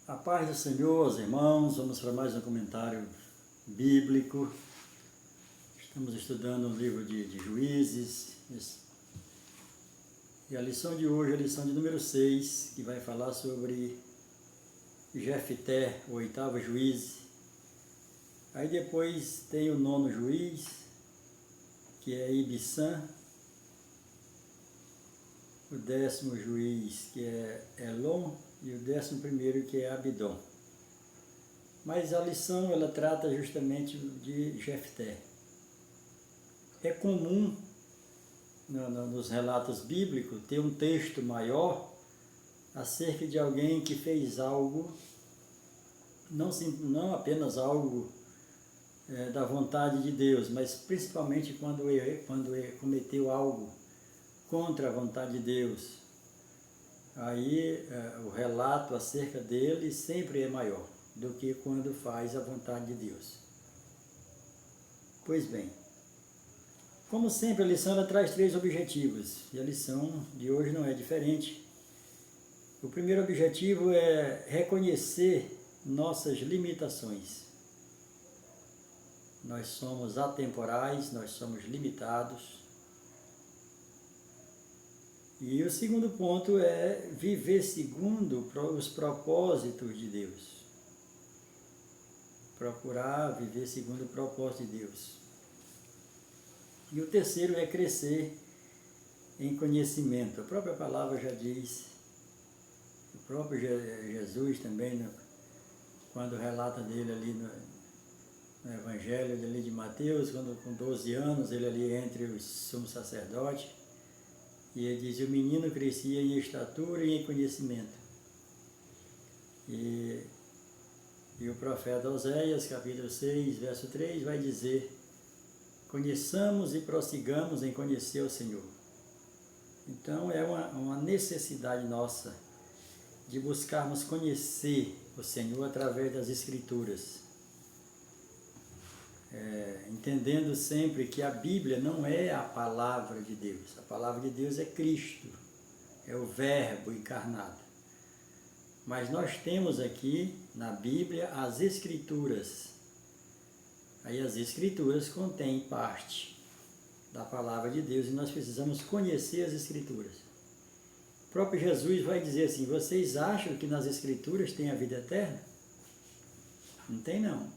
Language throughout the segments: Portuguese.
A paz do Senhor, irmãos, vamos para mais um comentário bíblico. Estamos estudando o livro de Juízes. E a lição de hoje é a lição de número 6, que vai falar sobre Jefté, o oitavo juiz. Aí depois tem o nono juiz, que é Ibissã. O 10º juiz, que é Elon, e o 11º, que é Abidom. Mas a lição, ela trata justamente de Jefté. É comum, nos relatos bíblicos, ter um texto maior acerca de alguém que fez algo, não apenas algo da vontade de Deus, mas principalmente quando cometeu algo contra a vontade de Deus. Aí o relato acerca dele sempre é maior do que quando faz a vontade de Deus. Pois bem, como sempre, a lição ela traz 3 objetivos, e a lição de hoje não é diferente. O primeiro objetivo é reconhecer nossas limitações. Nós somos atemporais, nós somos limitados. E o segundo ponto é viver segundo os propósitos de Deus. Procurar viver segundo o propósito de Deus. E o terceiro é crescer em conhecimento. A própria palavra já diz, o próprio Jesus também, quando relata dele ali no Evangelho ali de Mateus, quando com 12 anos ele ali entre os sumos sacerdotes, e ele diz, o menino crescia em estatura e em conhecimento. E o profeta Oséias, capítulo 6, verso 3, vai dizer, conheçamos e prossigamos em conhecer o Senhor. Então é uma necessidade nossa de buscarmos conhecer o Senhor através das Escrituras. Entendendo sempre que a Bíblia não é a palavra de Deus. A palavra de Deus é Cristo, é o Verbo encarnado. Mas nós temos aqui na Bíblia as Escrituras. Aí as Escrituras contêm parte da palavra de Deus e nós precisamos conhecer as Escrituras. O próprio Jesus vai dizer assim, vocês acham que nas Escrituras tem a vida eterna? Não tem não.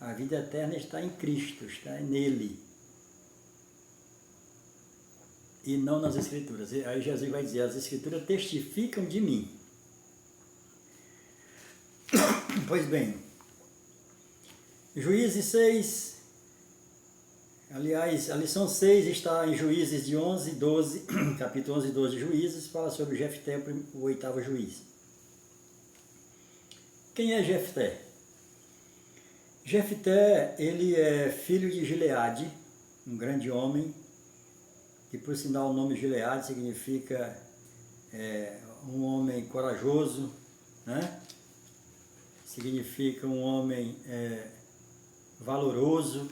A vida eterna está em Cristo, está nele. E não nas Escrituras. Aí Jesus vai dizer, as Escrituras testificam de mim. Pois bem, Juízes 6, aliás, a lição 6 está em Juízes de 11 e 12, capítulo 11 e 12 de Juízes, fala sobre Jefté, o 8º juiz. Quem é Jefté? Jefté, ele é filho de Gileade, um grande homem, que por sinal o nome Gileade significa um homem corajoso, né? Significa um homem valoroso,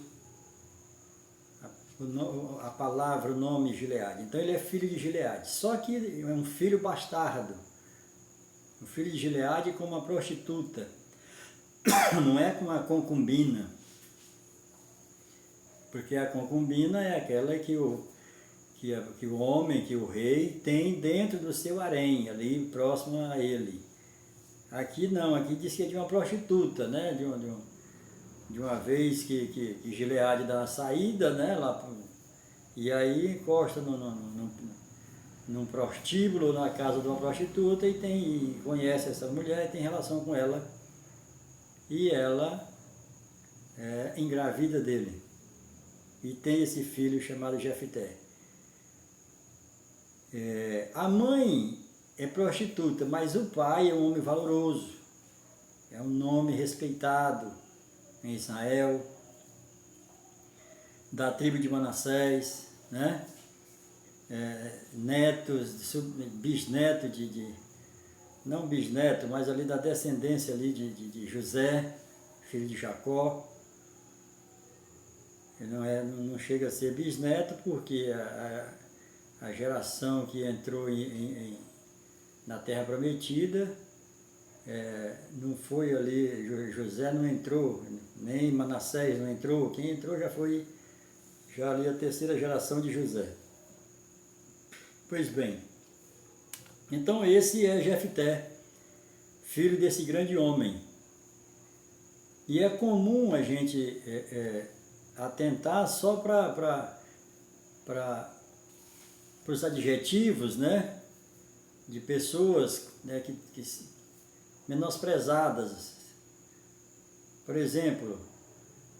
a palavra, o nome Gileade. Então ele é filho de Gileade, só que é um filho bastardo, um filho de Gileade com uma prostituta, não é com uma concubina, porque a concubina é aquela que o homem, que o rei tem dentro do seu harém, ali próximo a ele. Aqui não, aqui diz que é de uma prostituta, né? De uma vez que Gileade dá uma saída, né? E aí encosta num prostíbulo, na casa de uma prostituta, e conhece essa mulher e tem relação com ela. E ela engravida dele. E tem esse filho chamado Jefté. A mãe é prostituta, mas o pai é um homem valoroso. É um nome respeitado em Israel, da tribo de Manassés, né? Bisneto não bisneto, mas ali da descendência ali de José, filho de Jacó. Ele não chega a ser bisneto, porque a geração que entrou na Terra Prometida não foi ali, José não entrou, nem Manassés não entrou, quem entrou já foi já ali a terceira geração de José. Pois bem, então esse é Jefté, filho desse grande homem. E é comum a gente atentar só para os adjetivos, né, de pessoas, né, que menosprezadas. Por exemplo,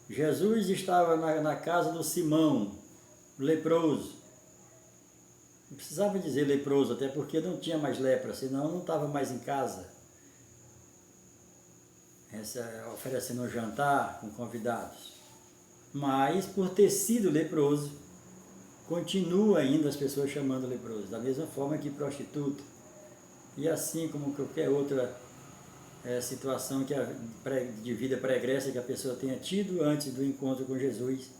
Jesus estava na casa do Simão, leproso. Não precisava dizer leproso, até porque não tinha mais lepra, senão não estava mais em casa, oferecendo um jantar com convidados. Mas, por ter sido leproso, continua ainda as pessoas chamando leproso, da mesma forma que prostituta. E assim como qualquer outra situação de vida pregressa que a pessoa tenha tido antes do encontro com Jesus,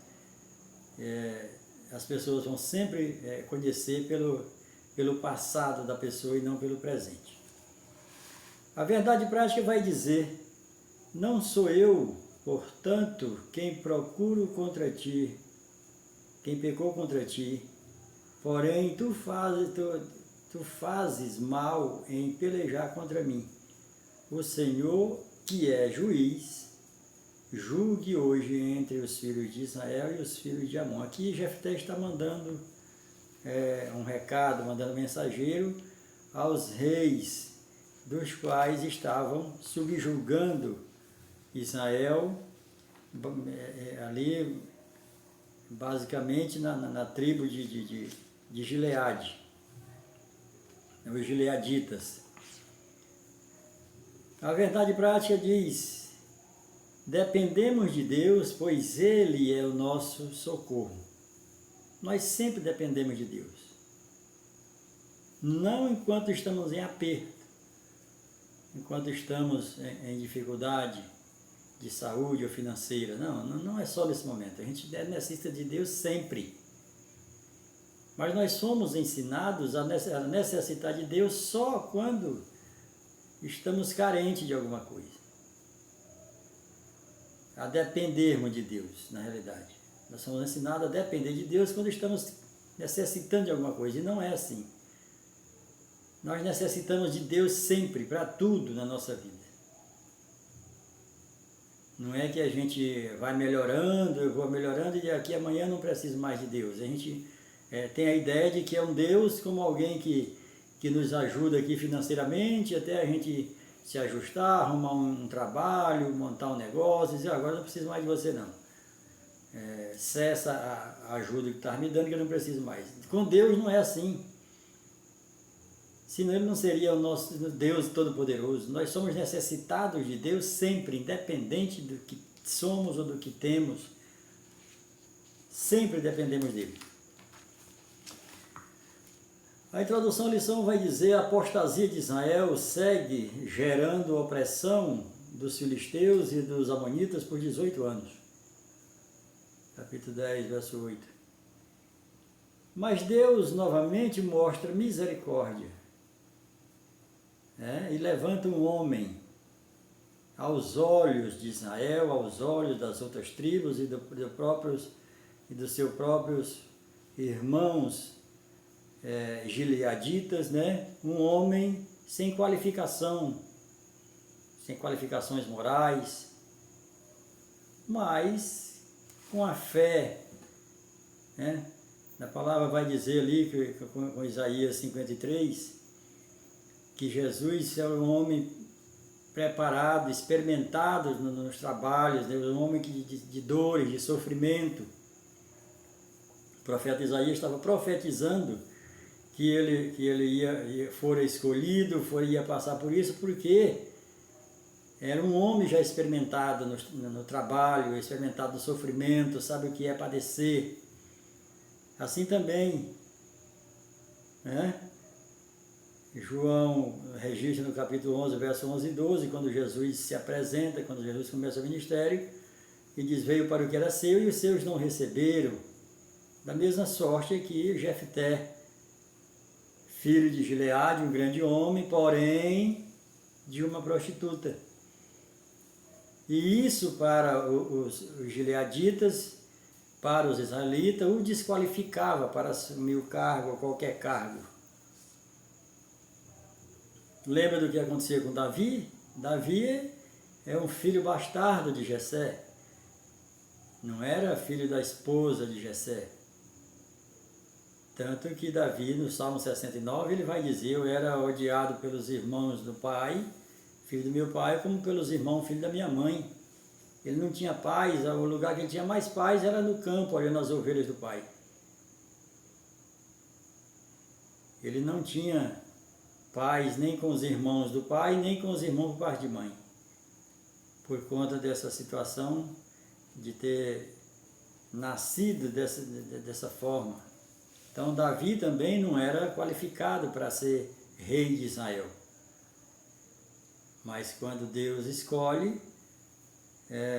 as pessoas vão sempre conhecer pelo passado da pessoa e não pelo presente. A verdade prática vai dizer: não sou eu, portanto, quem procuro contra ti, quem pecou contra ti, porém tu fazes mal em pelejar contra mim. O Senhor, que é juiz, julgue hoje entre os filhos de Israel e os filhos de Amon. Aqui Jefté está mandando um recado, mandando mensageiro aos reis, dos quais estavam subjugando Israel, ali basicamente na tribo de Gileade, os gileaditas. A verdade prática diz: dependemos de Deus, pois Ele é o nosso socorro. Nós sempre dependemos de Deus. Não enquanto estamos em aperto, enquanto estamos em dificuldade de saúde ou financeira. Não é só nesse momento. A gente necessita de Deus sempre. Mas nós somos ensinados a necessitar de Deus só quando estamos carentes de alguma coisa. A dependermos de Deus, na realidade. Nós somos ensinados a depender de Deus quando estamos necessitando de alguma coisa. E não é assim. Nós necessitamos de Deus sempre, para tudo na nossa vida. Não é que a gente vai melhorando, eu vou melhorando e daqui a amanhã não preciso mais de Deus. A gente tem a ideia de que é um Deus como alguém que nos ajuda aqui financeiramente, até a gente se ajustar, arrumar um trabalho, montar um negócio, e dizer: agora não preciso mais de você não. Cessa a ajuda que está me dando, que eu não preciso mais. Com Deus não é assim. Senão Ele não seria o nosso Deus Todo-Poderoso. Nós somos necessitados de Deus sempre, independente do que somos ou do que temos. Sempre dependemos dEle. A introdução à lição vai dizer: a apostasia de Israel segue gerando opressão dos filisteus e dos amonitas por 18 anos. Capítulo 10, verso 8. Mas Deus novamente mostra misericórdia, e levanta um homem aos olhos de Israel, aos olhos das outras tribos e dos seus próprios irmãos gileaditas, um homem sem qualificação, sem qualificações morais, mas com a fé, A palavra vai dizer ali, com Isaías 53, que Jesus é um homem preparado, experimentado nos trabalhos, um homem de dores, de sofrimento. O profeta Isaías estava profetizando que ele fora escolhido, ia passar por isso, porque era um homem já experimentado no trabalho, experimentado no sofrimento, sabe o que é padecer. Assim também, João registra no capítulo 11, verso 11 e 12, quando Jesus se apresenta, quando Jesus começa o ministério, e diz: veio para o que era seu e os seus não receberam. Da mesma sorte que Jefté, filho de Gileade, um grande homem, porém de uma prostituta. E isso para os gileaditas, para os israelitas, o desqualificava para assumir o cargo ou qualquer cargo. Lembra do que acontecia com Davi? Davi é um filho bastardo de Jessé. Não era filho da esposa de Jessé. Tanto que Davi, no Salmo 69, ele vai dizer: eu era odiado pelos irmãos do pai, filho do meu pai, como pelos irmãos, filho da minha mãe. Ele não tinha paz, o lugar que ele tinha mais paz era no campo, olhando as ovelhas do pai. Ele não tinha paz nem com os irmãos do pai, nem com os irmãos por parte de mãe. Por conta dessa situação de ter nascido dessa forma. Então Davi também não era qualificado para ser rei de Israel. Mas quando Deus escolhe,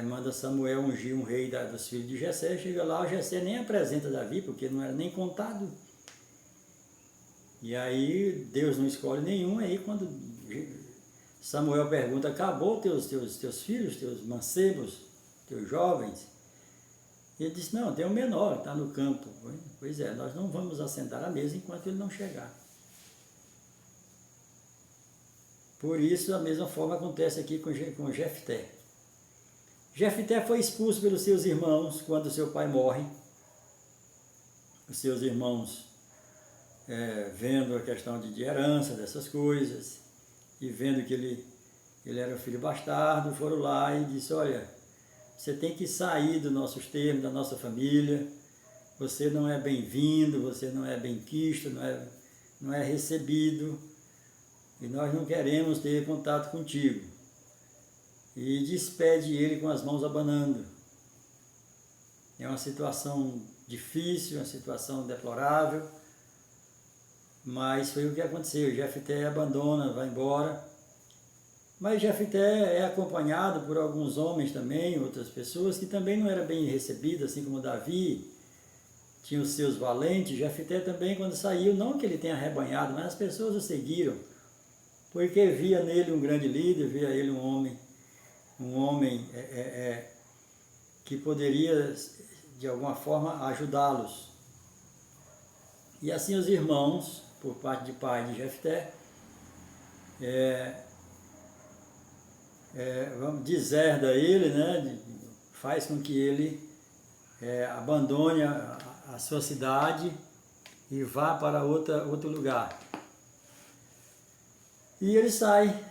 manda Samuel ungir um rei dos filhos de Jessé, chega lá, o Jessé nem apresenta Davi, porque não era nem contado. E aí Deus não escolhe nenhum, aí quando Samuel pergunta: acabou teus filhos, teus mancebos, teus jovens? E ele disse: não, tem um menor, está no campo. Pois é, nós não vamos assentar à mesa enquanto ele não chegar. Por isso, a mesma forma acontece aqui com Jefté. Jefté foi expulso pelos seus irmãos quando seu pai morre. Os seus irmãos, vendo a questão de herança, dessas coisas, e vendo que ele era um filho bastardo, foram lá e disse: olha, você tem que sair dos nossos termos, da nossa família, você não é bem-vindo, você não é bem-quisto, não é recebido, e nós não queremos ter contato contigo. E despede ele com as mãos abanando. É uma situação difícil, uma situação deplorável, mas foi o que aconteceu. Jefté abandona, vai embora. Mas Jefté é acompanhado por alguns homens também, outras pessoas, que também não eram bem recebidas, assim como Davi tinha os seus valentes. Jefté também, quando saiu, não que ele tenha arrebanhado, mas as pessoas o seguiram, porque via nele um grande líder, via ele um homem que poderia, de alguma forma, ajudá-los. E assim os irmãos, por parte de pai de Jefté, deserda ele, né? Faz com que ele abandone a sua cidade e vá para outro lugar. E ele sai,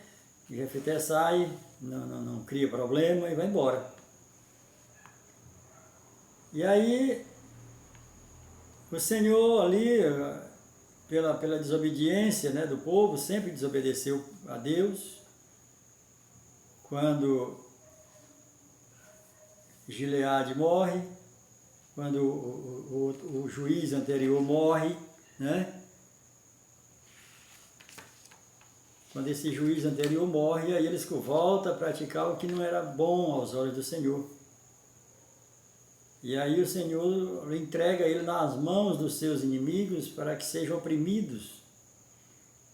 Jefté sai, não cria problema e vai embora. E aí o Senhor ali, pela desobediência, né, do povo, sempre desobedeceu a Deus. Quando Gileade morre, quando o juiz anterior morre, né? Quando esse juiz anterior morre, aí eles voltam a praticar o que não era bom aos olhos do Senhor. E aí o Senhor entrega ele nas mãos dos seus inimigos para que sejam oprimidos.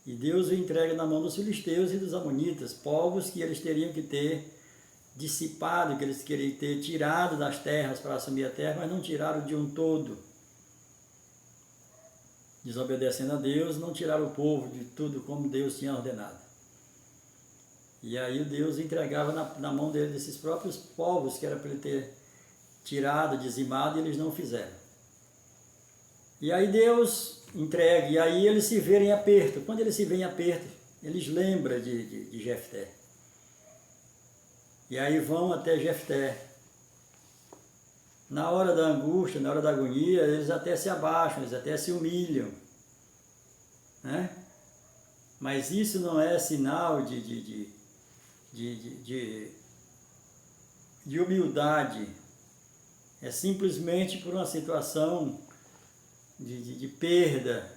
E Deus o entrega na mão dos filisteus e dos amonitas, povos que eles teriam que ter dissipado, que eles queriam ter tirado das terras para assumir a terra, mas não tiraram de um todo. Desobedecendo a Deus, não tiraram o povo de tudo como Deus tinha ordenado. E aí Deus entregava na mão dele esses próprios povos que era para ele ter tirado, dizimado, e eles não fizeram. E aí Deus entrega, e aí eles se verem em aperto. Quando eles se veem em aperto, eles lembram de Jefté. E aí vão até Jefté. Na hora da angústia, na hora da agonia, eles até se abaixam, eles até se humilham, né? Mas isso não é sinal de humildade. É simplesmente por uma situação de perda,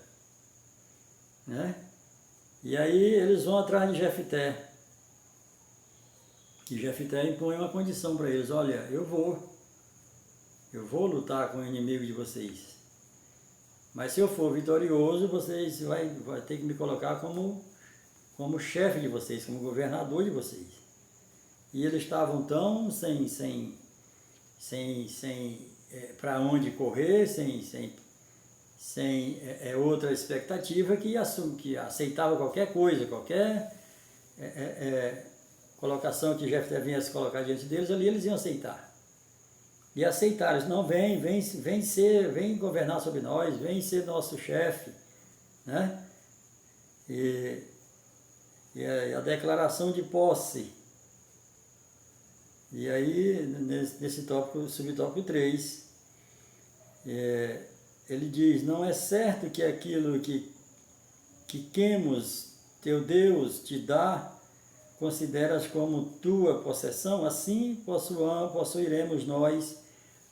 né? E aí eles vão atrás de Jefté. E Jefté impõe uma condição para eles: olha, eu vou lutar com o inimigo de vocês, mas se eu for vitorioso, vocês vai ter que me colocar como como chefe de vocês, como governador de vocês. E eles estavam tão sem para onde correr, sem outra expectativa, que aceitava qualquer coisa, qualquer colocação que Jefté viesse colocar diante deles, ali eles iam aceitar. E aceitaram, eles, não, vem governar sobre nós, vem ser nosso chefe, né? E a declaração de posse. E aí, nesse tópico, subtópico 3, ele diz, não é certo que aquilo que Quemos, teu Deus, te dá, consideras como tua possessão? Assim possuiremos nós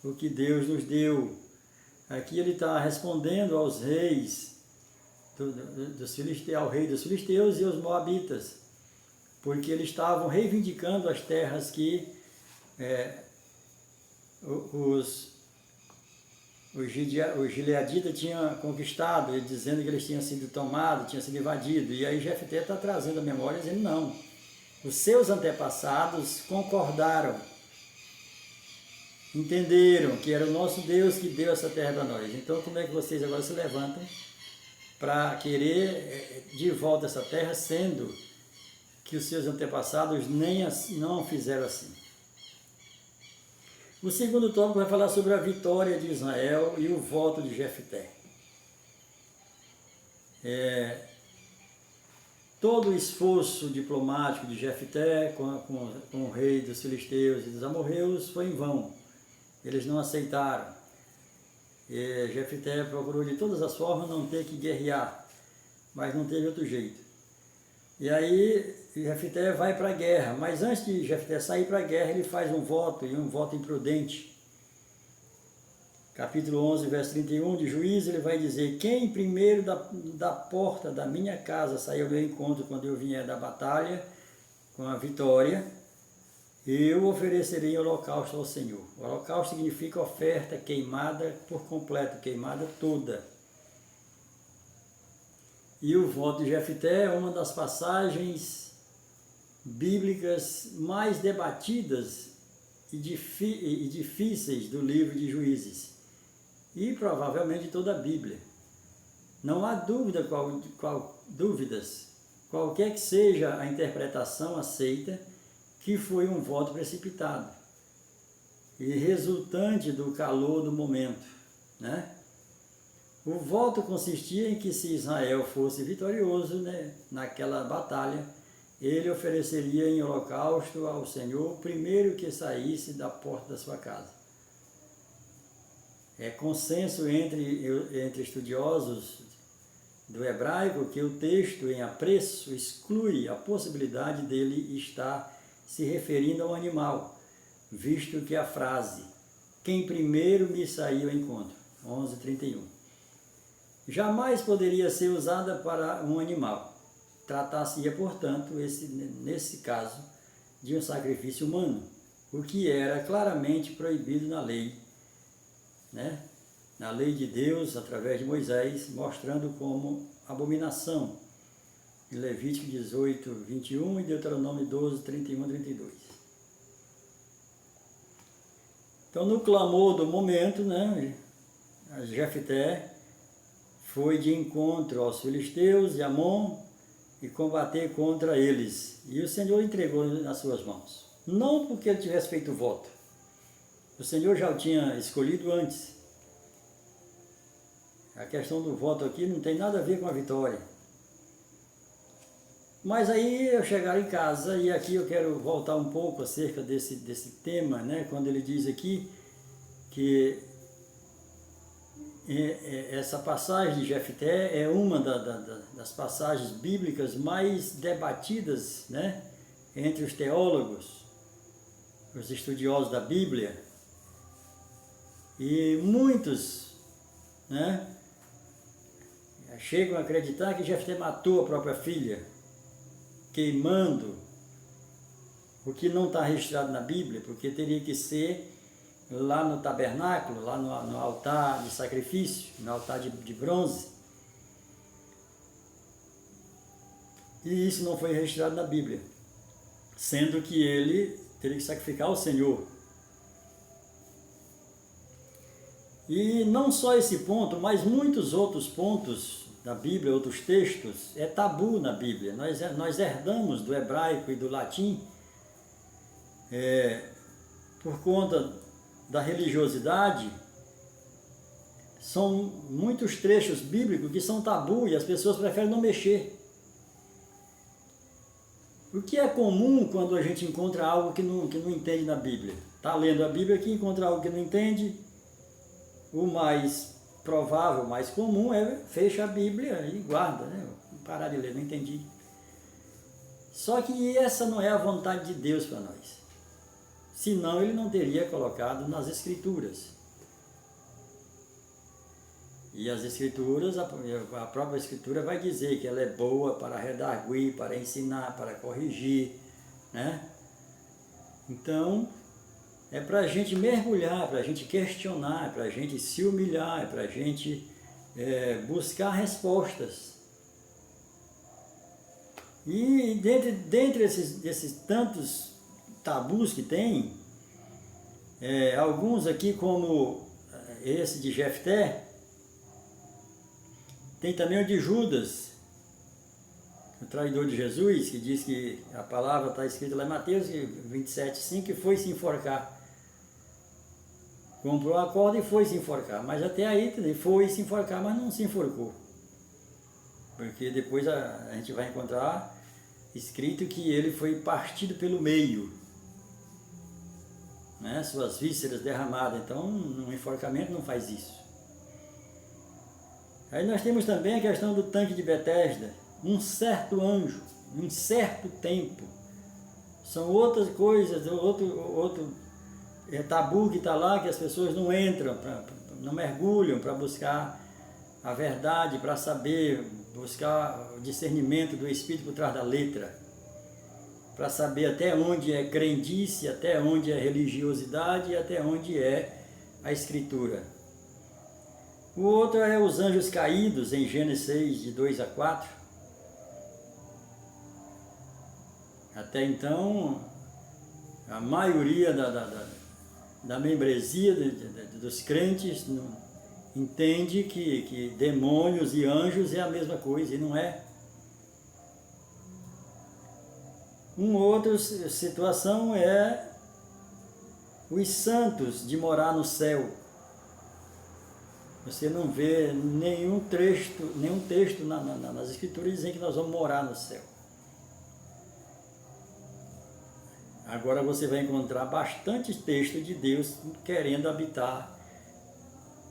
o que Deus nos deu. Aqui ele está respondendo aos reis, ao rei dos filisteus e aos moabitas, porque eles estavam reivindicando as terras que os gileaditas tinham conquistado, dizendo que eles tinham sido tomados, tinham sido invadidos. E aí Jefté está trazendo a memória, dizendo, não, os seus antepassados concordaram, entenderam que era o nosso Deus que deu essa terra para nós. Então como é que vocês agora se levantam para querer de volta essa terra, sendo que os seus antepassados não fizeram assim? O segundo tópico vai falar sobre a vitória de Israel e o voto de Jefté. Todo o esforço diplomático de Jefté com o rei dos filisteus e dos amorreus foi em vão. Eles não aceitaram. Jefté procurou de todas as formas não ter que guerrear, mas não teve outro jeito. E aí Jefté vai para a guerra, mas antes de Jefté sair para a guerra, ele faz um voto, e um voto imprudente. Capítulo 11, verso 31 de Juízes, ele vai dizer, quem primeiro da porta da minha casa sair ao meu encontro quando eu vier da batalha, com a vitória, eu oferecerei holocausto ao Senhor. O holocausto significa oferta queimada por completo, queimada toda. E o voto de Jefté é uma das passagens bíblicas mais debatidas e difíceis do livro de Juízes. E provavelmente toda a Bíblia. Não há dúvida, dúvidas, qualquer que seja a interpretação aceita, que foi um voto precipitado e resultante do calor do momento, né? O voto consistia em que, se Israel fosse vitorioso, né, naquela batalha, ele ofereceria em holocausto ao Senhor o primeiro que saísse da porta da sua casa. É consenso entre estudiosos do hebraico que o texto em apreço exclui a possibilidade dele estar se referindo ao animal, visto que a frase, quem primeiro me saiu ao encontro, 11:31, jamais poderia ser usada para um animal. Tratasse-ia, portanto, nesse caso, de um sacrifício humano, o que era claramente proibido na lei, né? Na lei de Deus, através de Moisés, mostrando como abominação, em Levítico 18, 21 e Deuteronômio 12, 31 a 32. Então, no clamor do momento, né, Jefté foi de encontro aos filisteus e Amon e combater contra eles. E o Senhor entregou nas suas mãos. Não porque ele tivesse feito voto. O Senhor já o tinha escolhido antes. A questão do voto aqui não tem nada a ver com a vitória. Mas aí eu chegar em casa, e aqui eu quero voltar um pouco acerca desse tema, né? Quando ele diz aqui que essa passagem de Jefté é uma das passagens bíblicas mais debatidas, né, entre os teólogos, os estudiosos da Bíblia. E muitos, né, chegam a acreditar que Jefté matou a própria filha, queimando, o que não está registrado na Bíblia, porque teria que ser lá no tabernáculo, lá no altar de sacrifício, no altar de bronze. E isso não foi registrado na Bíblia, sendo que ele teria que sacrificar o Senhor. E não só esse ponto, mas muitos outros pontos da Bíblia, outros textos, é tabu na Bíblia. Nós herdamos do hebraico e do latim, por conta da religiosidade. São muitos trechos bíblicos que são tabu e as pessoas preferem não mexer. O que é comum quando a gente encontra algo que não entende na Bíblia? Está lendo a Bíblia aqui, encontra algo que não entende. O mais provável, o mais comum é fecha a Bíblia e guarda, né? Parar de ler, não entendi. Só que essa não é a vontade de Deus para nós. Senão ele não teria colocado nas Escrituras. E as Escrituras, a própria Escritura vai dizer que ela é boa para redarguir, para ensinar, para corrigir, né? Então, é para a gente mergulhar, para a gente questionar, para a gente se humilhar, para a gente buscar respostas. E dentre esses tantos tabus que tem, alguns aqui como esse de Jefté, tem também o de Judas, o traidor de Jesus, que diz que a palavra está escrita lá em Mateus 27:5, que foi se enforcar. Comprou a corda e foi se enforcar. Mas até aí foi se enforcar, mas não se enforcou. Porque depois a gente vai encontrar escrito que ele foi partido pelo meio, né? Suas vísceras derramadas. Então, no enforcamento não faz isso. Aí nós temos também a questão do tanque de Betesda. Um certo anjo, um certo tempo. São outras coisas, outro tabu que está lá, que as pessoas não entram, não mergulham para buscar a verdade, para saber, buscar o discernimento do Espírito por trás da letra, para saber até onde é crendice, até onde é religiosidade e até onde é a Escritura. O outro é os anjos caídos, em Gênesis 6, de 2 a 4. Até então, a maioria da membresia dos crentes entende que demônios e anjos é a mesma coisa, e não é. Uma outra situação é os santos de morar no céu. Você não vê nenhum texto nas Escrituras dizendo que nós vamos morar no céu. Agora você vai encontrar bastante texto de Deus querendo habitar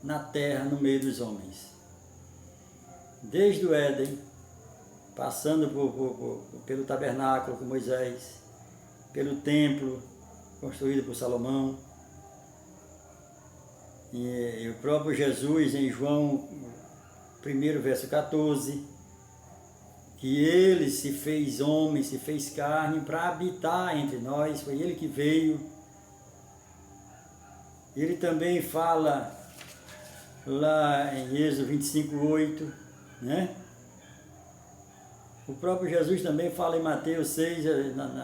na terra, no meio dos homens. Desde o Éden, passando pelo tabernáculo com Moisés, pelo templo construído por Salomão, e o próprio Jesus, em João 1, verso 14, que ele se fez homem, se fez carne para habitar entre nós, foi ele que veio. Ele também fala lá em Êxodo 25:8, né? O próprio Jesus também fala em Mateus 6,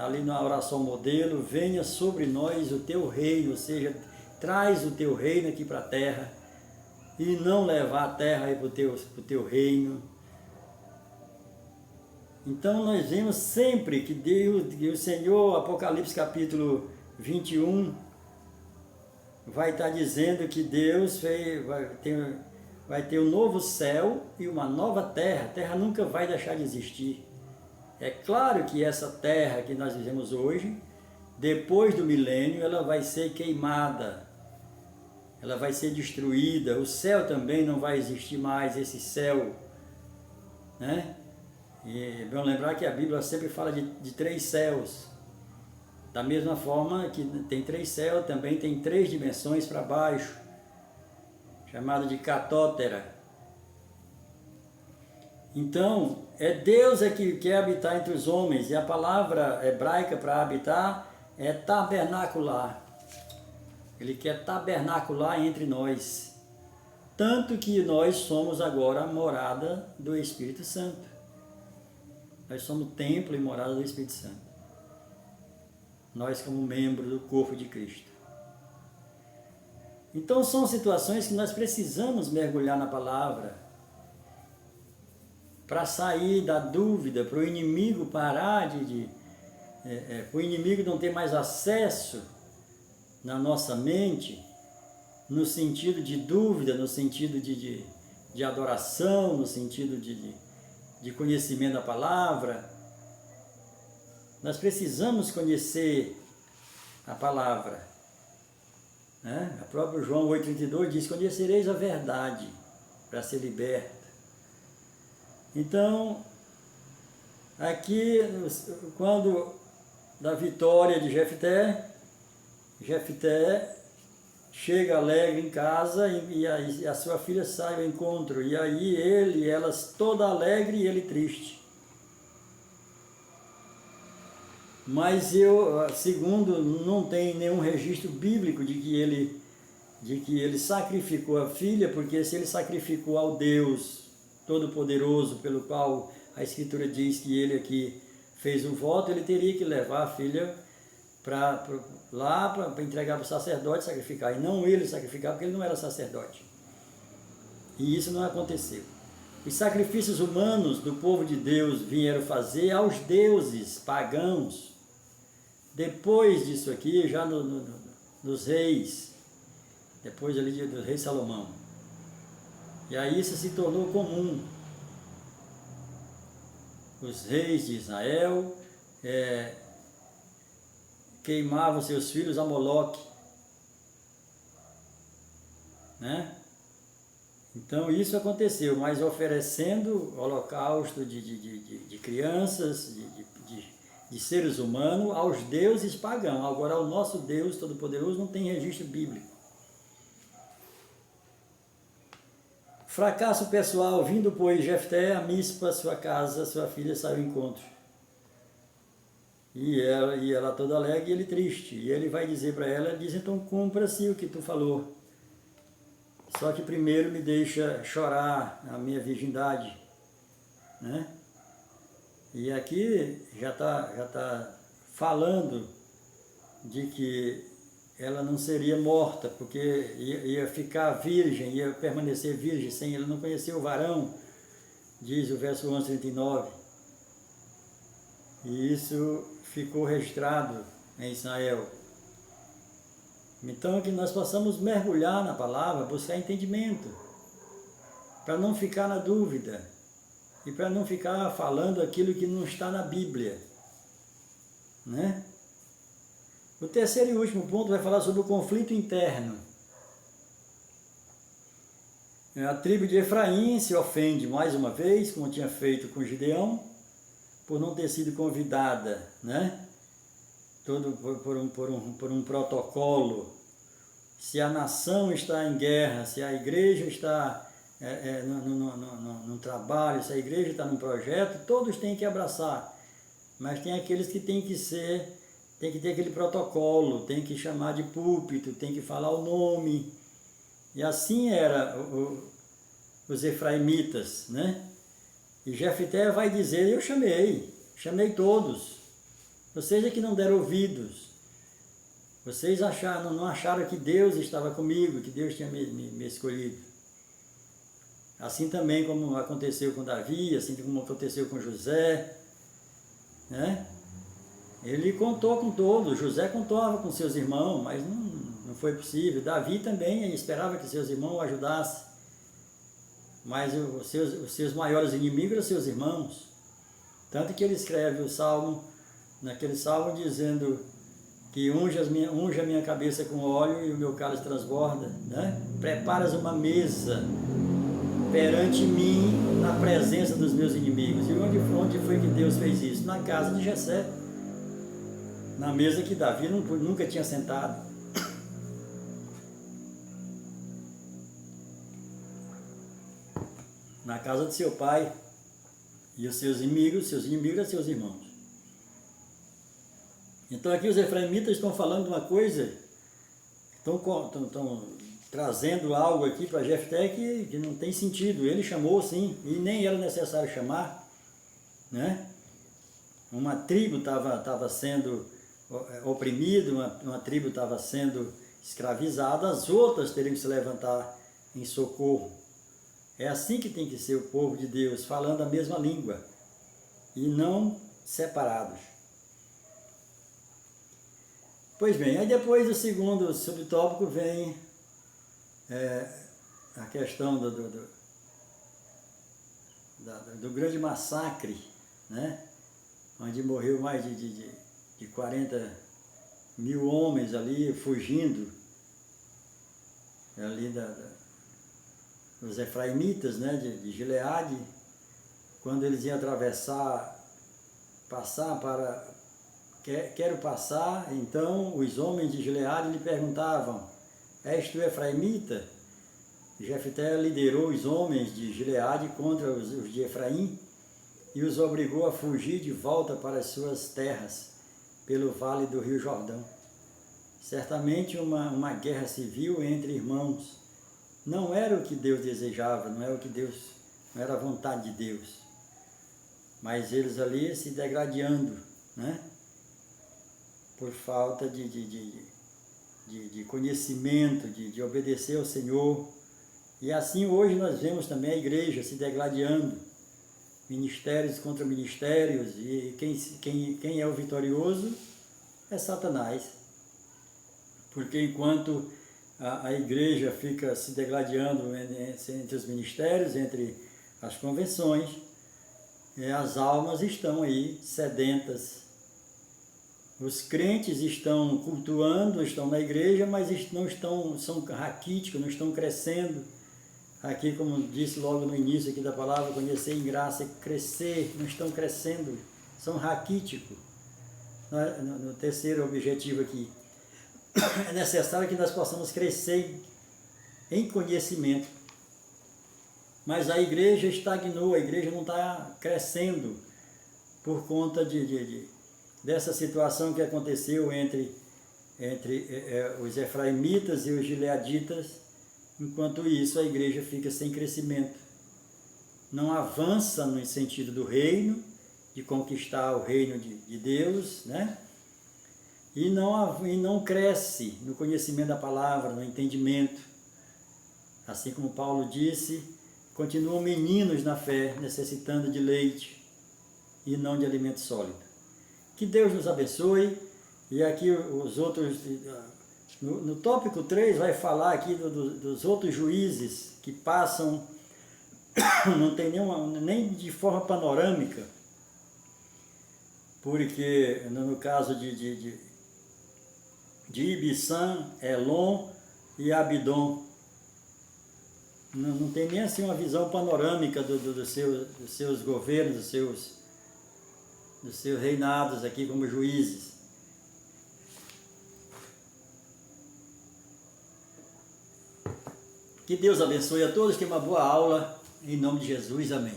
ali na oração modelo: venha sobre nós o teu reino, ou seja, traz o teu reino aqui para a terra, e não levar a terra aí para o teu reino. Então nós vemos sempre que Deus, que o Senhor, Apocalipse capítulo 21, vai estar dizendo que Deus vai ter um novo céu e uma nova terra. A terra nunca vai deixar de existir. É claro que essa terra que nós vivemos hoje, depois do milênio, ela vai ser queimada, ela vai ser destruída. O céu também não vai existir mais, esse céu, né? E vamos lembrar que a Bíblia sempre fala de 3 céus. Da mesma forma que tem 3 céus, também tem 3 dimensões para baixo, chamado de catótera. Então, é Deus que quer habitar entre os homens, e a palavra hebraica para habitar é tabernacular. Ele quer tabernacular entre nós, tanto que nós somos agora a morada do Espírito Santo. Nós somos templo e morada do Espírito Santo. Nós como membro do corpo de Cristo. Então são situações que nós precisamos mergulhar na palavra para sair da dúvida, para o inimigo parar para o inimigo não ter mais acesso na nossa mente, no sentido de dúvida, no sentido de adoração, no sentido de conhecimento da palavra. Nós precisamos conhecer a palavra. Né? A própria João 8,32 diz: conhecereis a verdade para ser liberto. Então, aqui, quando da vitória de Jefté chega alegre em casa e a sua filha sai ao encontro. E aí ele e elas toda alegre e ele triste. Mas segundo, não tem nenhum registro bíblico de que ele sacrificou a filha, porque se ele sacrificou ao Deus Todo-Poderoso, pelo qual a Escritura diz que ele aqui fez um voto, ele teria que levar a filha para entregar para o sacerdote sacrificar, e não ele sacrificar, porque ele não era sacerdote. E isso não aconteceu. Os sacrifícios humanos do povo de Deus vieram fazer aos deuses pagãos, depois disso aqui, já nos reis, depois ali do rei Salomão. E aí isso se tornou comum. Os reis de Israel queimavam seus filhos a Moloque, né? Então isso aconteceu, mas oferecendo holocausto de crianças, de seres humanos aos deuses pagãos. Agora o nosso Deus Todo-Poderoso não tem registro bíblico. Fracasso pessoal, vindo pois Jefté a Mispa, sua casa, sua filha saiu ao encontro. E ela toda alegre e ele triste. E ele vai dizer para ela, diz: então cumpra-se o que tu falou. Só que primeiro me deixa chorar a minha virgindade, né? E aqui já tá falando de que ela não seria morta, porque ia ficar virgem, ia permanecer virgem sem ela não conhecer o varão, diz o verso 11:39. E isso ficou registrado em Israel. Então, que nós possamos mergulhar na palavra, buscar entendimento, para não ficar na dúvida e para não ficar falando aquilo que não está na Bíblia, né? O terceiro e último ponto vai falar sobre o conflito interno. A tribo de Efraim se ofende mais uma vez, como tinha feito com Gideão, por não ter sido convidada, né? Todo por um protocolo. Se a nação está em guerra, se a igreja está num trabalho, se a igreja está num projeto, todos têm que abraçar. Mas tem aqueles que têm que ter aquele protocolo, tem que chamar de púlpito, tem que falar o nome. E assim era os efraimitas, né? E Jefté vai dizer: eu chamei todos. Vocês é que não deram ouvidos. Vocês não acharam que Deus estava comigo, que Deus tinha me escolhido. Assim também como aconteceu com Davi, assim como aconteceu com José, né? Ele contou com todos, José contava com seus irmãos, mas não foi possível. Davi também esperava que seus irmãos o ajudassem, mas os seus maiores inimigos eram seus irmãos. Tanto que ele escreve o salmo, naquele salmo dizendo que unge a minha cabeça com óleo e o meu cálice transborda, né? Preparas uma mesa perante mim na presença dos meus inimigos. E onde foi que Deus fez isso? Na casa de Jessé, na mesa que Davi nunca tinha sentado. Na casa de seu pai. E os seus inimigos eram seus irmãos. Então aqui os efraimitas estão falando de uma coisa, estão trazendo algo aqui para Jefté que não tem sentido. Ele chamou sim, e nem era necessário chamar, né? uma tribo estava sendo oprimida, uma tribo estava sendo escravizada, as outras teriam que se levantar em socorro. É assim que tem que ser o povo de Deus, falando a mesma língua e não separados. Pois bem, aí depois do segundo subtópico vem a questão do grande massacre, né? Onde morreu mais de 40 mil homens ali, fugindo ali dos efraimitas, né? de Gileade, quando eles iam passar para... Quero passar, então os homens de Gileade lhe perguntavam, és tu efraimita? Jefté liderou os homens de Gileade contra os de Efraim e os obrigou a fugir de volta para as suas terras, pelo vale do rio Jordão. Certamente uma guerra civil entre irmãos. Não era o que Deus desejava, não era a vontade de Deus. Mas eles ali se degradando, né? Por falta de conhecimento, de obedecer ao Senhor. E assim hoje nós vemos também a igreja se degladiando, ministérios contra ministérios, e quem é o vitorioso é Satanás. Porque enquanto a igreja fica se degladiando entre os ministérios, entre as convenções, as almas estão aí sedentas. Os crentes estão cultuando, estão na igreja, mas são raquíticos, não estão crescendo. Aqui, como disse logo no início aqui da palavra, conhecer em graça, crescer, não estão crescendo, são raquíticos. No terceiro objetivo aqui, é necessário que nós possamos crescer em conhecimento. Mas a igreja estagnou, a igreja não está crescendo por conta dessa situação que aconteceu entre os efraimitas e os gileaditas. Enquanto isso, a igreja fica sem crescimento. Não avança no sentido do reino, de conquistar o reino de Deus, né? E não cresce no conhecimento da palavra, no entendimento. Assim como Paulo disse, continuam meninos na fé, necessitando de leite e não de alimento sólido. Que Deus nos abençoe. E aqui os outros... No tópico 3 vai falar aqui dos outros juízes que passam, não tem nem de forma panorâmica, porque no caso de Ibissã, Elon e Abidom, não tem nem assim uma visão panorâmica dos seus governos, dos seus reinados aqui como juízes. Que Deus abençoe a todos, que uma boa aula, em nome de Jesus, amém.